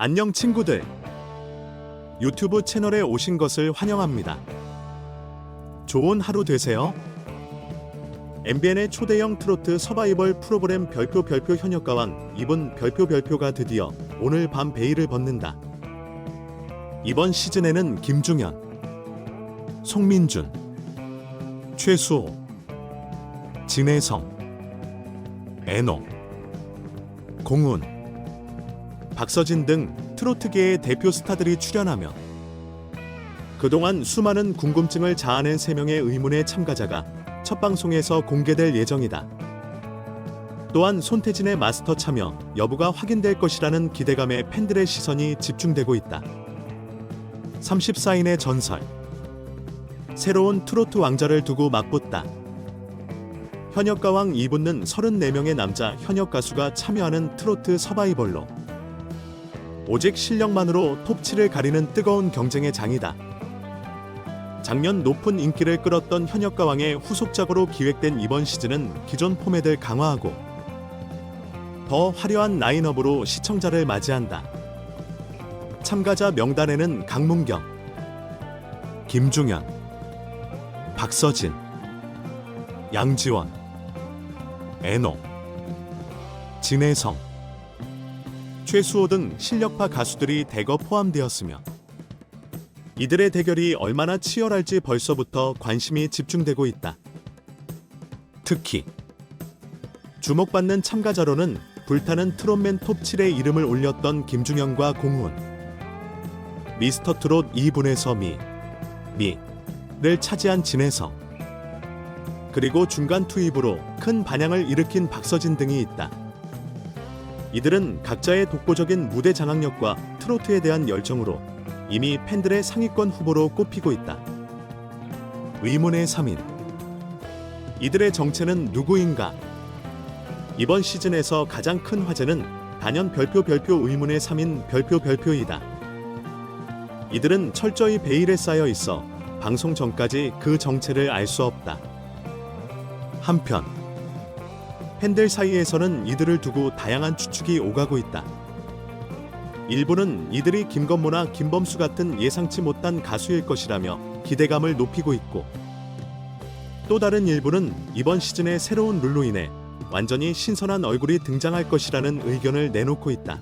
안녕 친구들. 유튜브 채널에 오신 것을 환영합니다. 좋은 하루 되세요. MBN의 초대형 트로트 서바이벌 프로그램 별표 현역가왕 이분 별표가 드디어 오늘 밤 베일을 벗는다. 이번 시즌에는 김중현, 송민준, 최수호, 진혜성, 애노, 공훈, 박서진 등 트로트계의 대표 스타들이 출연하며 그동안 수많은 궁금증을 자아낸 3명의 의문의 참가자가 첫 방송에서 공개될 예정이다. 또한 손태진의 마스터 참여 여부가 확인될 것이라는 기대감에 팬들의 시선이 집중되고 있다. 34인의 전설, 새로운 트로트 왕자를 두고 맞붙다. 현역가왕 2부는 34명의 남자 현역 가수가 참여하는 트로트 서바이벌로 오직 실력만으로 톱7을 가리는 뜨거운 경쟁의 장이다. 작년 높은 인기를 끌었던 현역가왕의 후속작으로 기획된 이번 시즌은 기존 포맷을 강화하고 더 화려한 라인업으로 시청자를 맞이한다. 참가자 명단에는 강문경, 김중현, 박서진, 양지원, 애노, 진혜성, 최수호 등 실력파 가수들이 대거 포함되었으며 이들의 대결이 얼마나 치열할지 벌써부터 관심이 집중되고 있다. 특히 주목받는 참가자로는 불타는 트롯맨 톱7에 이름을 올렸던 김중현과 공훈, 미스터트롯 2분에서 미를 차지한 진혜성, 그리고 중간 투입으로 큰 반향을 일으킨 박서진 등이 있다. 이들은 각자의 독보적인 무대 장악력과 트로트에 대한 열정으로 이미 팬들의 상위권 후보로 꼽히고 있다. 의문의 3인. 이들의 정체는 누구인가? 이번 시즌에서 가장 큰 화제는 단연 별표 의문의 3인 별표이다. 이들은 철저히 베일에 쌓여 있어 방송 전까지 그 정체를 알 수 없다. 한편 팬들 사이에서는 이들을 두고 다양한 추측이 오가고 있다. 일부는 이들이 김건모나 김범수 같은 예상치 못한 가수일 것이라며 기대감을 높이고 있고, 또 다른 일부는 이번 시즌의 새로운 룰로 인해 완전히 신선한 얼굴이 등장할 것이라는 의견을 내놓고 있다.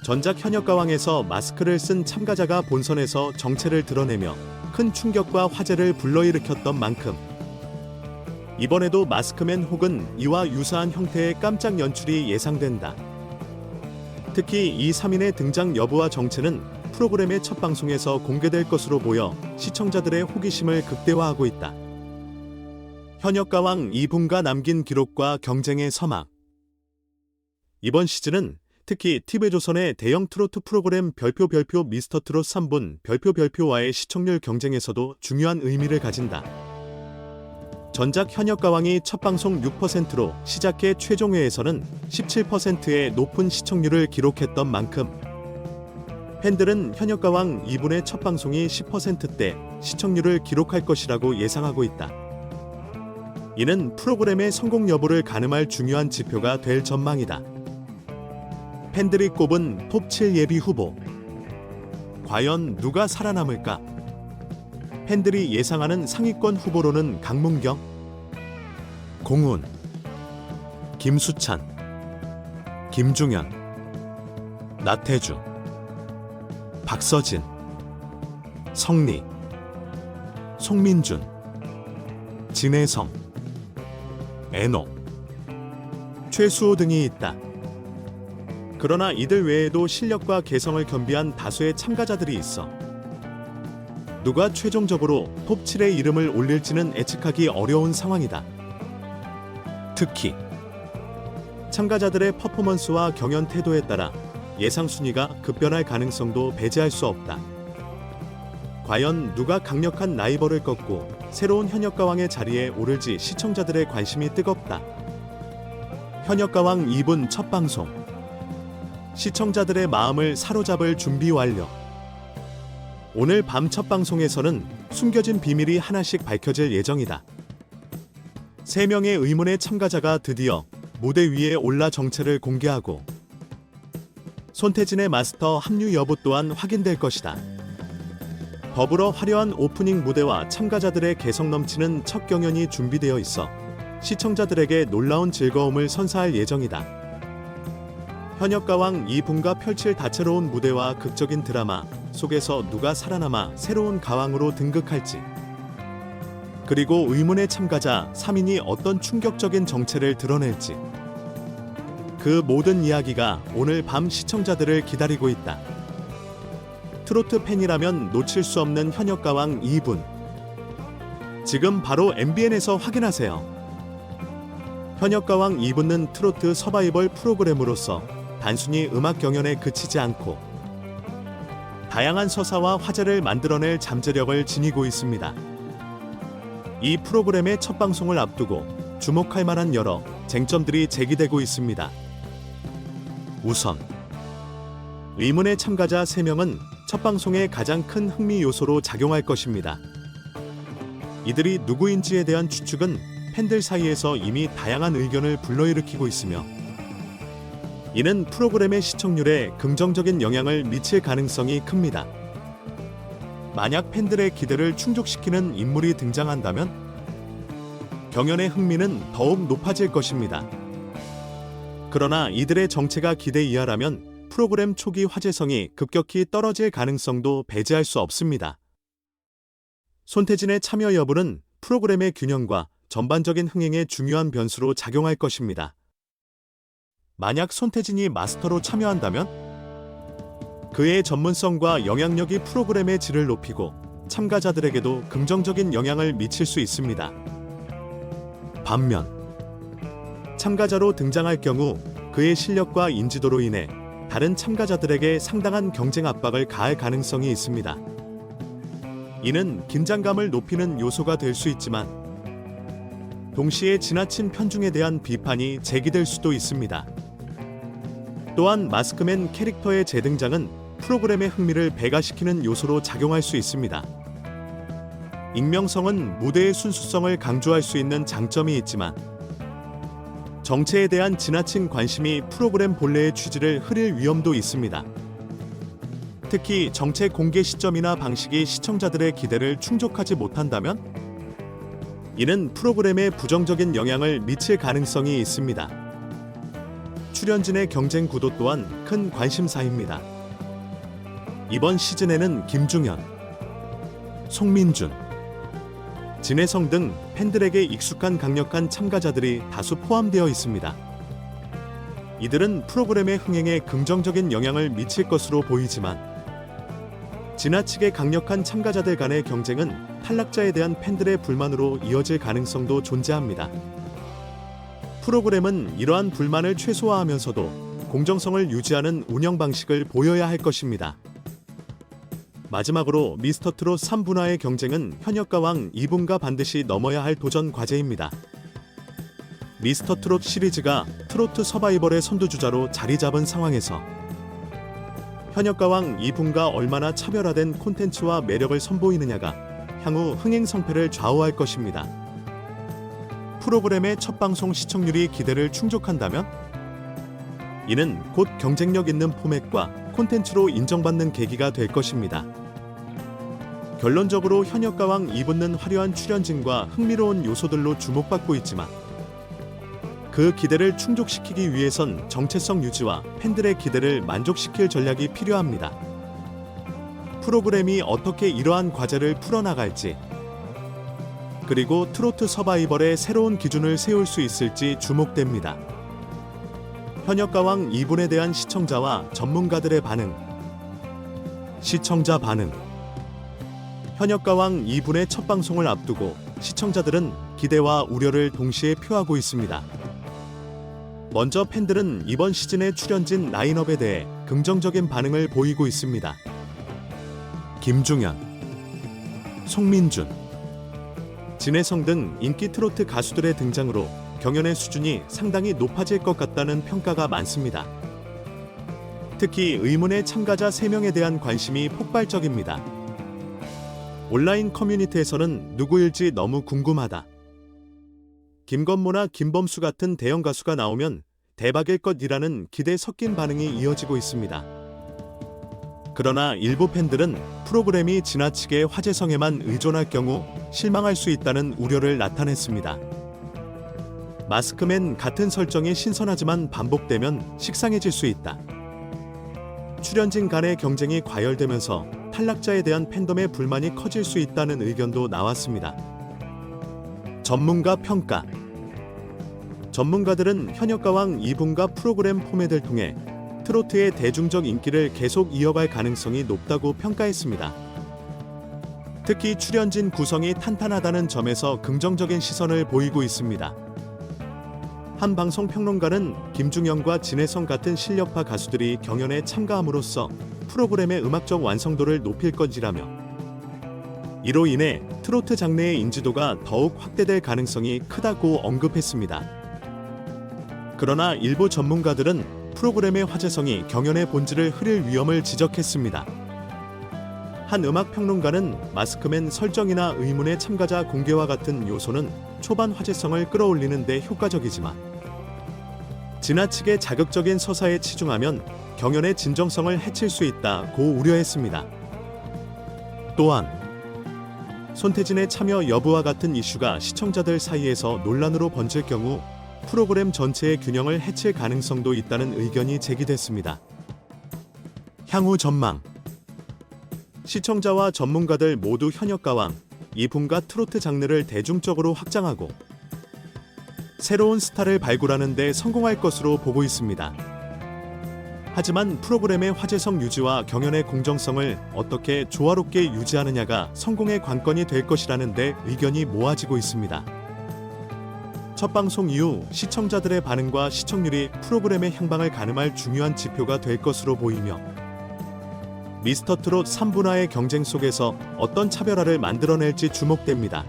전작 현역가왕에서 마스크를 쓴 참가자가 본선에서 정체를 드러내며 큰 충격과 화제를 불러일으켰던 만큼 이번에도 마스크맨 혹은 이와 유사한 형태의 깜짝 연출이 예상된다. 특히 이 3인의 등장 여부와 정체는 프로그램의 첫 방송에서 공개될 것으로 보여 시청자들의 호기심을 극대화하고 있다. 현역가왕 2분가 남긴 기록과 경쟁의 서막. 이번 시즌은 특히 TV조선의 대형 트로트 프로그램 별표 미스터트롯 3분 별표와의 시청률 경쟁에서도 중요한 의미를 가진다. 전작 현역가왕이 첫 방송 6%로 시작해 최종회에서는 17%의 높은 시청률을 기록했던 만큼 팬들은 현역가왕 2분의 첫 방송이 10%대 시청률을 기록할 것이라고 예상하고 있다. 이는 프로그램의 성공 여부를 가늠할 중요한 지표가 될 전망이다. 팬들이 꼽은 톱7 예비 후보. 과연 누가 살아남을까? 팬들이 예상하는 상위권 후보로는 강문경, 공훈, 김수찬, 김중현, 나태주, 박서진, 성리, 송민준, 진혜성, 애노, 최수호 등이 있다. 그러나 이들 외에도 실력과 개성을 겸비한 다수의 참가자들이 있어 누가 최종적으로 톱7의 이름을 올릴지는 예측하기 어려운 상황이다. 특히 참가자들의 퍼포먼스와 경연 태도에 따라 예상 순위가 급변할 가능성도 배제할 수 없다. 과연 누가 강력한 라이벌을 꺾고 새로운 현역가왕의 자리에 오를지 시청자들의 관심이 뜨겁다. 현역가왕 2분 첫 방송. 시청자들의 마음을 사로잡을 준비 완료. 오늘 밤 첫 방송에서는 숨겨진 비밀이 하나씩 밝혀질 예정이다. 3명의 의문의 참가자가 드디어 무대 위에 올라 정체를 공개하고 손태진의 마스터 합류 여부 또한 확인될 것이다. 더불어 화려한 오프닝 무대와 참가자들의 개성 넘치는 첫 경연이 준비되어 있어 시청자들에게 놀라운 즐거움을 선사할 예정이다. 현역가왕 이분과 펼칠 다채로운 무대와 극적인 드라마 속에서 누가 살아남아 새로운 가왕으로 등극할지, 그리고 의문의 참가자 3인이 어떤 충격적인 정체를 드러낼지, 그 모든 이야기가 오늘 밤 시청자들을 기다리고 있다. 트로트 팬이라면 놓칠 수 없는 현역가왕 2분. 지금 바로 MBN에서 확인하세요. 현역가왕 2분은 트로트 서바이벌 프로그램으로서 단순히 음악 경연에 그치지 않고 다양한 서사와 화제를 만들어낼 잠재력을 지니고 있습니다. 이 프로그램의 첫 방송을 앞두고 주목할 만한 여러 쟁점들이 제기되고 있습니다. 우선 의문의 참가자 3명은 첫 방송의 가장 큰 흥미 요소로 작용할 것입니다. 이들이 누구인지에 대한 추측은 팬들 사이에서 이미 다양한 의견을 불러일으키고 있으며, 이는 프로그램의 시청률에 긍정적인 영향을 미칠 가능성이 큽니다. 만약 팬들의 기대를 충족시키는 인물이 등장한다면 경연의 흥미는 더욱 높아질 것입니다. 그러나 이들의 정체가 기대 이하라면 프로그램 초기 화제성이 급격히 떨어질 가능성도 배제할 수 없습니다. 손태진의 참여 여부는 프로그램의 균형과 전반적인 흥행에 중요한 변수로 작용할 것입니다. 만약 손태진이 마스터로 참여한다면 그의 전문성과 영향력이 프로그램의 질을 높이고 참가자들에게도 긍정적인 영향을 미칠 수 있습니다. 반면 참가자로 등장할 경우 그의 실력과 인지도로 인해 다른 참가자들에게 상당한 경쟁 압박을 가할 가능성이 있습니다. 이는 긴장감을 높이는 요소가 될 수 있지만 동시에 지나친 편중에 대한 비판이 제기될 수도 있습니다. 또한 마스크맨 캐릭터의 재등장은 프로그램의 흥미를 배가시키는 요소로 작용할 수 있습니다. 익명성은 무대의 순수성을 강조할 수 있는 장점이 있지만 정체에 대한 지나친 관심이 프로그램 본래의 취지를 흐릴 위험도 있습니다. 특히 정체 공개 시점이나 방식이 시청자들의 기대를 충족하지 못한다면 이는 프로그램에 부정적인 영향을 미칠 가능성이 있습니다. 출연진의 경쟁 구도 또한 큰 관심사입니다. 이번 시즌에는 김중현, 송민준, 진혜성 등 팬들에게 익숙한 강력한 참가자들이 다수 포함되어 있습니다. 이들은 프로그램의 흥행에 긍정적인 영향을 미칠 것으로 보이지만 지나치게 강력한 참가자들 간의 경쟁은 탈락자에 대한 팬들의 불만으로 이어질 가능성도 존재합니다. 프로그램은 이러한 불만을 최소화하면서도 공정성을 유지하는 운영 방식을 보여야 할 것입니다. 마지막으로 미스터트롯 3분화의 경쟁은 현역가왕 2분과 반드시 넘어야 할 도전 과제입니다. 미스터트롯 시리즈가 트로트 서바이벌의 선두주자로 자리 잡은 상황에서 현역가왕 2분과 얼마나 차별화된 콘텐츠와 매력을 선보이느냐가 향후 흥행 성패를 좌우할 것입니다. 프로그램의 첫 방송 시청률이 기대를 충족한다면 이는 곧 경쟁력 있는 포맷과 콘텐츠로 인정받는 계기가 될 것입니다. 결론적으로 현역가왕 2분은 화려한 출연진과 흥미로운 요소들로 주목받고 있지만 그 기대를 충족시키기 위해선 정체성 유지와 팬들의 기대를 만족시킬 전략이 필요합니다. 프로그램이 어떻게 이러한 과제를 풀어나갈지, 그리고 트로트 서바이벌의 새로운 기준을 세울 수 있을지 주목됩니다. 현역가왕 2분에 대한 시청자와 전문가들의 반응. 시청자 반응. 현역가왕 2분의 첫 방송을 앞두고 시청자들은 기대와 우려를 동시에 표하고 있습니다. 먼저 팬들은 이번 시즌의 출연진 라인업에 대해 긍정적인 반응을 보이고 있습니다. 김중현, 송민준, 진혜성 등 인기 트로트 가수들의 등장으로 경연의 수준이 상당히 높아질 것 같다는 평가가 많습니다. 특히 의문의 참가자 3명에 대한 관심이 폭발적입니다. 온라인 커뮤니티에서는 누구일지 너무 궁금하다. 김건모나 김범수 같은 대형 가수가 나오면 대박일 것이라는 기대 섞인 반응이 이어지고 있습니다. 그러나 일부 팬들은 프로그램이 지나치게 화제성에만 의존할 경우 실망할 수 있다는 우려를 나타냈습니다. 마스크맨 같은 설정이 신선하지만 반복되면 식상해질 수 있다. 출연진 간의 경쟁이 과열되면서 탈락자에 대한 팬덤의 불만이 커질 수 있다는 의견도 나왔습니다. 전문가 평가. 전문가들은 현역가왕 2분과 프로그램 포맷을 통해 트로트의 대중적 인기를 계속 이어갈 가능성이 높다고 평가했습니다. 특히 출연진 구성이 탄탄하다는 점에서 긍정적인 시선을 보이고 있습니다. 한 방송 평론가는 김중영과 진혜성 같은 실력파 가수들이 경연에 참가함으로써 프로그램의 음악적 완성도를 높일 것이라며 이로 인해 트로트 장르의 인지도가 더욱 확대될 가능성이 크다고 언급했습니다. 그러나 일부 전문가들은 프로그램의 화제성이 경연의 본질을 흐릴 위험을 지적했습니다. 한 음악 평론가는 마스크맨 설정이나 의문의 참가자 공개와 같은 요소는 초반 화제성을 끌어올리는 데 효과적이지만 지나치게 자극적인 서사에 치중하면 경연의 진정성을 해칠 수 있다고 우려했습니다. 또한 손태진의 참여 여부와 같은 이슈가 시청자들 사이에서 논란으로 번질 경우 프로그램 전체의 균형을 해칠 가능성도 있다는 의견이 제기됐습니다. 향후 전망. 시청자와 전문가들 모두 현역가왕 2분과 트로트 장르를 대중적으로 확장하고 새로운 스타를 발굴하는 데 성공할 것으로 보고 있습니다. 하지만 프로그램의 화제성 유지와 경연의 공정성을 어떻게 조화롭게 유지하느냐가 성공의 관건이 될 것이라는 데 의견이 모아지고 있습니다. 첫 방송 이후 시청자들의 반응과 시청률이 프로그램의 향방을 가늠할 중요한 지표가 될 것으로 보이며 미스터트롯 3분화의 경쟁 속에서 어떤 차별화를 만들어낼지 주목됩니다.